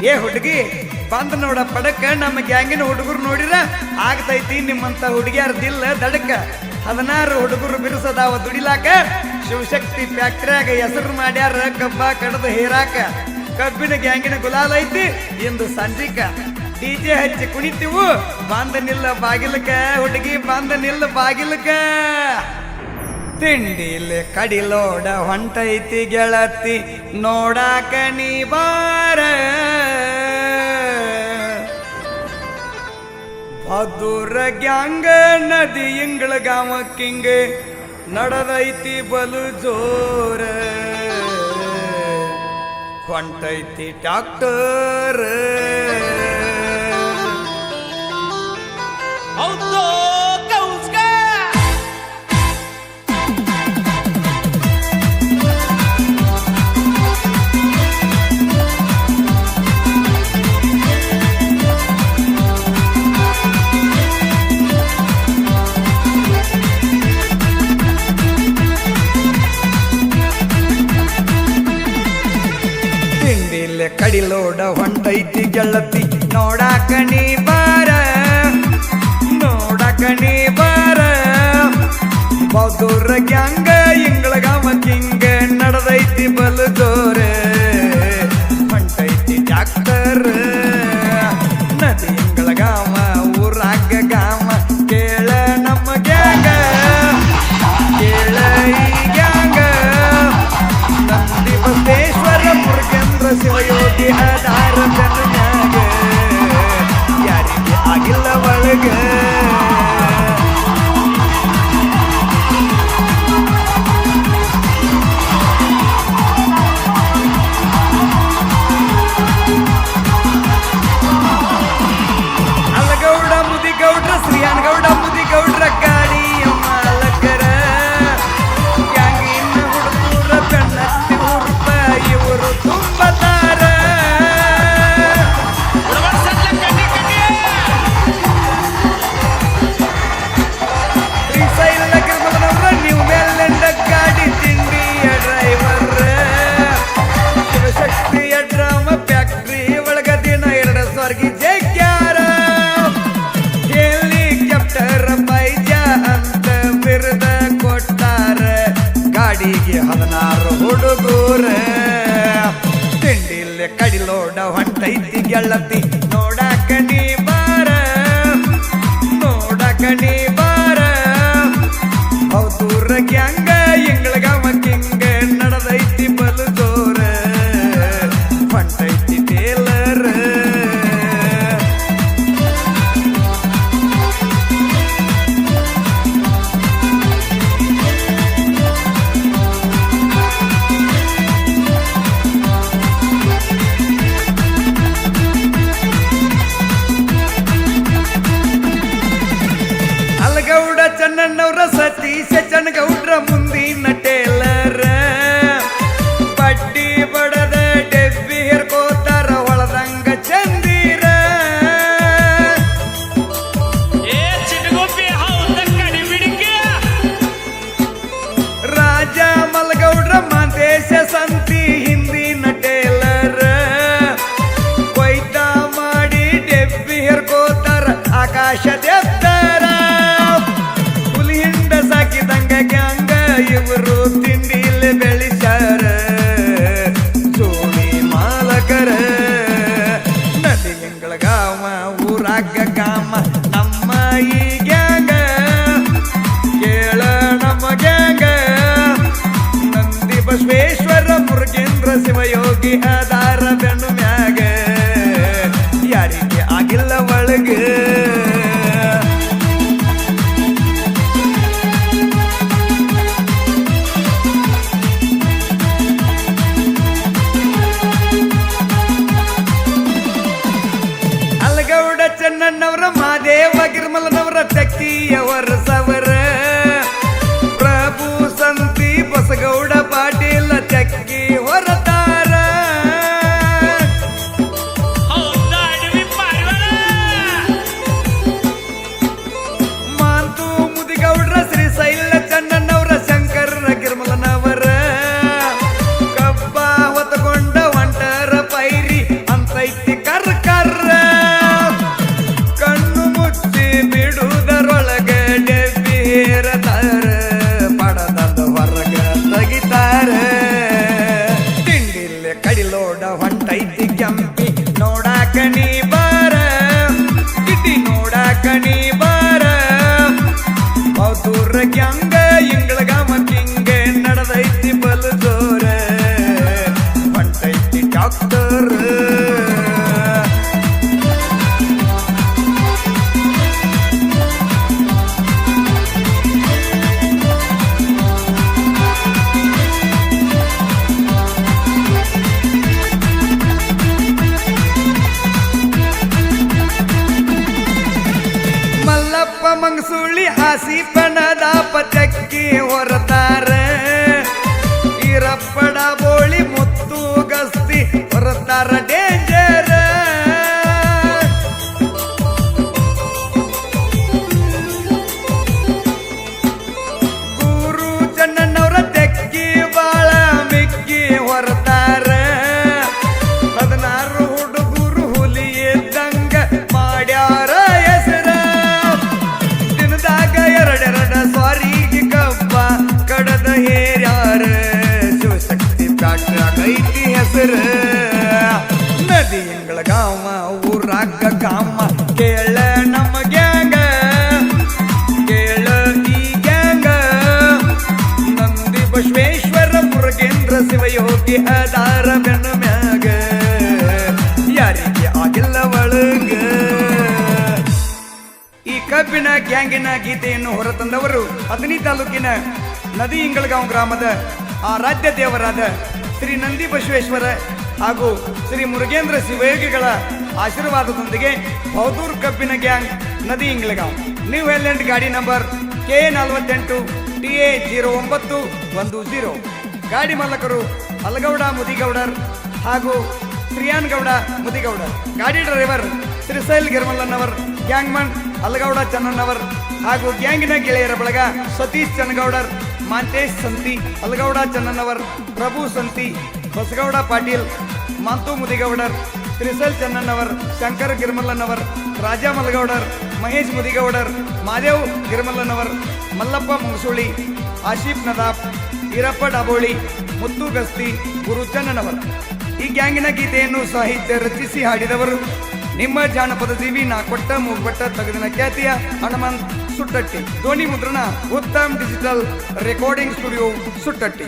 ಏ ಹುಡುಗಿ ಬಂದ ನೋಡ ಪಡಕ ನಮ್ಮ ಗ್ಯಾಂಗಿನ ಹುಡುಗರು ನೋಡಿರ ಆಗ್ತೈತಿ ನಿಮ್ಮಂತ ಹುಡುಗಿಯಾರ್ದಿಲ್ಲ ದಡಕ 16 ಹುಡುಗರು ಬಿರುಸದಾವ ದುಡಿಲಾಕ ಶಿವಶಕ್ತಿ ಫ್ಯಾಕ್ಟ್ರಿಯಾಗ ಹೆಸರು ಮಾಡ್ಯಾರ ಕಬ್ಬ ಕಡದು ಹೇರಾಕ ಕಬ್ಬಿನ ಗ್ಯಾಂಗಿನ ಗುಲಾಲ್ ಐತಿ ಇಂದು ಸಂಜಿಕ ಡಿಜೆ ಹಚ್ಚಿ ಕುಣಿತೀವು ಬಂದ ನಿಲ್ಲ ಬಾಗಿಲಕ ಹುಡುಗಿ ಬಂದ ನಿಲ್ಲ ಬಾಗಿಲಕ ತಿಂಡಿಲಿ ಕಡಿಲೋಡ ಹೊಂಟೈತಿ ಗೆಳತಿ ನೋಡಾಕ ನೀ ಬಾರ ಬದುರ ಗ್ಯಾಂಗ ನದಿ ಇಂಗಳ ಗಾಮಕ್ಕಿಂಗ ನಡೆದೈತಿ ಬಲು ಜೋರ ಹೊಂಟೈತಿ ಡಾಕ್ಟರ್ ಕಡಿಲೋಡ ಹೊಂಟೈತಿ ಗೆಳತಿ ನೋಡಾಕ ನೀ ಬಾರ ನೋಡಾಕ ನೀ ಬಾರ ಬೌದೂರ ಗ್ಯಾಂಗ ಇಂಗಳಗಾಮ ಕಿಂಗ ನಡೆದೈತಿ ಬಲು ಜೋರ ಹೊಂಟೈತಿ ಡಾಕ್ಟರ್ ನದಿ ಇಂಗಳಗಾಮ ಊರಾಗ ಗಾಮ ಕೇಳ ನಮ್ಮ ಗ್ಯಾಂಗ ಕೇಳ ಈ ಗ್ಯಾಂಗ ನಂದಿ ಬಸವೇಶ್ವರ ಮುರುಗೇಂದ್ರ ಶಿವಯೋಗಿ ಆಧಾರ ಜನನ್ಯಾಗ ಯಾರಿಗೆ ಆಗಿಲ್ಲ ಒಳಗ ಅಲಗೌಡ ಮುದಿಗೌಡ್ರ ಶ್ರೀಯಾನಗೌಡ ಮುದಿಗೌಡ್ರ ಗಾಡಿ ಮಾಲಕರ ಗ್ಯಾಂಗಿನ ಹುಡುಗರ ಬೆನ್ನತ್ತಿ ಹುಡುಪ ಇವರು ತುಂಬತಾರ ಶ್ರೀಶೈಲಗಿರಿಮಲನವರ ನೀವು ಮೇಲೆಂಡ ಗಾಡಿ ತಿಂಡಿಯ ಡ್ರೈವರ್ ಶಿವಶಕ್ತಿಯ ಡ್ರಾಮ ಫ್ಯಾಕ್ಟ್ರಿ ಒಳಗ ದಿನ 2 ಸ್ವರ್ಗಿ ಜಗ್ಯಾರ ಹೆಲಿಕಾಪ್ಟರ್ ಪೈಜ ಅಂತ ಬಿರುದ ಕೊಟ್ಟಾರ ಗಾಡಿಗೆ 16 ಹುಡುಗರ ತಿಂಡಿಲ್ಲ ಕಡಿಲೋಡ ಹೊಂಟೈತಿ ಗೆಳತಿ ನೋಡಾಕ ನೀ ಬಾರ ನೋಡಾಕ ನೀ ಬಾರ ಹೌದೂರ ಗ್ಯಾಂಗ ಇಂಗಳಗಾಮ ಕಿಂಗ ನಡೆದೈತಿ ಬಲು ಜೋರ ಹೊಂಟೈತಿ ಟೇಲರ್ ಅಲಗೌಡ ಚನ್ನಣ್ಣವ್ರ ಸತೀಶ ಚನ್ನಗೌಡ್ರ ಮುಂದಿನ ಟೇಲರ್ ಬಡ್ಡಿ ಬಡದ ಡೆಬ್ಬಿ ಹೇರ್ಕೋತಾರ ಹೊಳದಂಗ ಚಂದೀರ ರಾಜ ಮಲಗೌಡ್ರ ಮಾಂತೇಶ ಸಂತಿ ಹಿಂದಿನ ಟೇಲರ್ ಕೊಯ್ತ ಮಾಡಿ ಡೆಬ್ಬಿ ಹೇರ್ಕೋತಾರ ಆಕಾಶ ದೇವ್ತಾರ ಹುಲಿಹಿಂಡ ಸಾಕಿದಂಗ ಗ್ಯಾಂಗ ಇವರು ತಿಂಡಿಲ್ ಬೆಳಿಸಾರ ಜೋಡಿ ಮಾಲಕರ ನದಿ ಇಂಗಳಗಾಮ ಊರಾಗ ಗಾಮ ನಮ್ಮ ಈ ಗ್ಯಾಂಗ ಕೇಳ ನಮ್ಮ ಗ್ಯಾಂಗ ನಂದಿ ಬಸವೇಶ್ವರ ಮುರುಗೇಂದ್ರ ಶಿವಯೋಗಿ ಆಧಾರ ಬೆನ್ನು ಮ್ಯಾಗ ಯಾರಿಗೆ ಆಗಿಲ್ಲ ಒಳಗ ಅಲಗೌಡ ಚನ್ನಣ್ಣವರ ಮಾದೇವ ಗಿರ್ಮಲನವರ ಟಕ್ಕಿಯವರ ಸವರ ಪ್ರಭು ಸಂತಿ ಬಸಗೌಡ ಪಾಟೀಲ ಚಕ್ಕಿ ಹೊರತಾರ ಮಾಂತು ಮುದಿಗೌಡ್ರ ಶ್ರೀಶೈಲ ಚನ್ನಣ್ಣವರ ಶಂಕರ ಗಿರ್ಮಲನವರ ಕಬ್ಬ ಹೊತ್ತಕೊಂಡ ಒಂಟರ ಪೈರಿ ಅಂತೈತಿ ಹೊಂಟೈತಿ ಕೆಂಪಿ ನೋಡಾಕ ನೀ ಬಾರ ಗಿಡ್ಡಿ ನೋಡಾಕ ನೀ ಬಾರ ಬೌದೂರ ಗ್ಯಾಂಗ ಇಂಗಳಗ ಮತ್ತಿಂಗ ನಡೆದೈತಿ ಬಲು ಜೋರ ಹೊಂಟೈತಿ ಡಾಕ್ಟರ್ ಮಲ್ಲಪ್ಪ ಮಂಗಸುಳಿ ಆಸಿಪಣದ ಪಚಕ್ಕಿ ಹೊರತಾರ ಈರಪ್ಪಡ ಬೋಳಿ ಮುತ್ತು ಗಸ್ತಿ ಹೊರತಾರ ಡೇಂಜರ್ ಗುರು ಚನ್ನಣ್ಣವ್ರ ತೆಕ್ಕಿ ಬಾಳ ಮಿಕ್ಕಿ ಹೊರತಾರ 16 ಹುಡುಗರು ಹುಲಿ ಇದ್ದಂಗ ಮಾಡ್ಯಾರ ಹೆಸರ ದಿನದಾಗ ಎರಡೆರಡ ಸ್ವಾರಿಗೆ ಕಬ್ಬ ಕಡದ ಹೇರ್ಯಾರ ಶಿವಶಕ್ತಿ ಪ್ಯಾಟ್ರಾಗೈತಿ ಹೆಸರ ನದಿ ಎಂಗಳ ಗಾಮ ಊರಾಗ ಕಾಮ ಕೇಳ ನಮ್ಮ ಗ್ಯಾಂಗ ಕೇಳ ಈ ಗ್ಯಾಂಗ ನಂದಿ ಬಸವೇಶ್ವರ ಮುರುಗೇಂದ್ರ ಶಿವಯೋಗಿ ಅದಾರ ಬೆನ್ನ ಮ್ಯಾಗ ಯಾರಿಗೆ ಆಗಿಲ್ಲ ಒಳಗ ಈ ಕಬ್ಬಿನ ಗ್ಯಾಂಗಿನ ಗೀತೆಯನ್ನು ಹೊರತಂದವರು ಅಥಣಿ ತಾಲೂಕಿನ ನದಿ ಇಂಗಳಗಾಂವ್ ಗ್ರಾಮದ ಆರಾಧ್ಯ ದೇವರಾದ ಶ್ರೀ ನಂದಿ ಬಸವೇಶ್ವರ ಹಾಗೂ ಶ್ರೀ ಮುರುಗೇಂದ್ರ ಶಿವಯೋಗಿಗಳ ಆಶೀರ್ವಾದದೊಂದಿಗೆ ಬೌದೂರ್ ಕಬ್ಬಿನ ಗ್ಯಾಂಗ್ ನದಿ ಇಂಗಳಗಾಂವ್ ನ್ಯೂ ಹೆಲ್ಯಾಂಡ್ ಗಾಡಿ ನಂಬರ್ K48 TA 0910 ಗಾಡಿ ಮಾಲಕರು ಅಲಗೌಡ ಮುದಿಗೌಡರ್ ಹಾಗೂ ಶ್ರೀಯಾನ್ ಗೌಡ ಮುದಿಗೌಡರ್ ಗಾಡಿ ಡ್ರೈವರ್ ಶ್ರೀಶೈಲ್ ಗಿರ್ಮಲ್ಲನವರ್ ಗ್ಯಾಂಗ್ಮನ್ ಅಲಗೌಡ ಚನ್ನಣ್ಣವರ್ ಹಾಗೂ ಗ್ಯಾಂಗಿನ ಗೆಳೆಯರ ಬಳಗ ಸತೀಶ್ ಚನ್ನಗೌಡರ್ ಮಾಂತೇಶ್ ಸಂತಿ ಅಲಗೌಡ ಚನ್ನಣ್ಣವರ್ ಪ್ರಭು ಸಂತಿ ಹೊಸಗೌಡ ಪಾಟೀಲ್ ಮಾಂತು ಮುದಿಗೌಡರ್ ಶ್ರೀಶೈಲ್ ಚನ್ನಣ್ಣವರ್ ಶಂಕರ್ ಗಿರ್ಮಲ್ಲನವರ್ ರಾಜಾ ಮಲಗೌಡರ್ ಮಹೇಶ್ ಮುದಿಗೌಡರ್ ಮಾದೇವ್ ಗಿರ್ಮಲ್ಲನವರ್ ಮಲ್ಲಪ್ಪ ಮುಂಗಸುಳಿ ಆಶೀಫ್ ನದಾಫ್ ಈರಪ್ಪ ಡಾಬೋಳಿ ಮುತ್ತು ಗಸ್ತಿ ಗುರು ಚನ್ನಣ್ಣವರ್ ಈ ಗ್ಯಾಂಗಿನ ಗೀತೆಯನ್ನು ಸಾಹಿತ್ಯ ರಚಿಸಿ ಹಾಡಿದವರು ನಿಮ್ಮ ಜಾನಪದ ಜೀವಿ ನಾ ಕೊಟ್ಟ ಮೂಗ್ಬಟ್ಟ ತಗದಿನ ಖ್ಯಾತಿಯ ಹನುಮಂತ್ ಸುಟ್ಟಟ್ಟಿ ಧ್ವನಿ ಮುದ್ರಣ Uttam digital recording studio Suttatti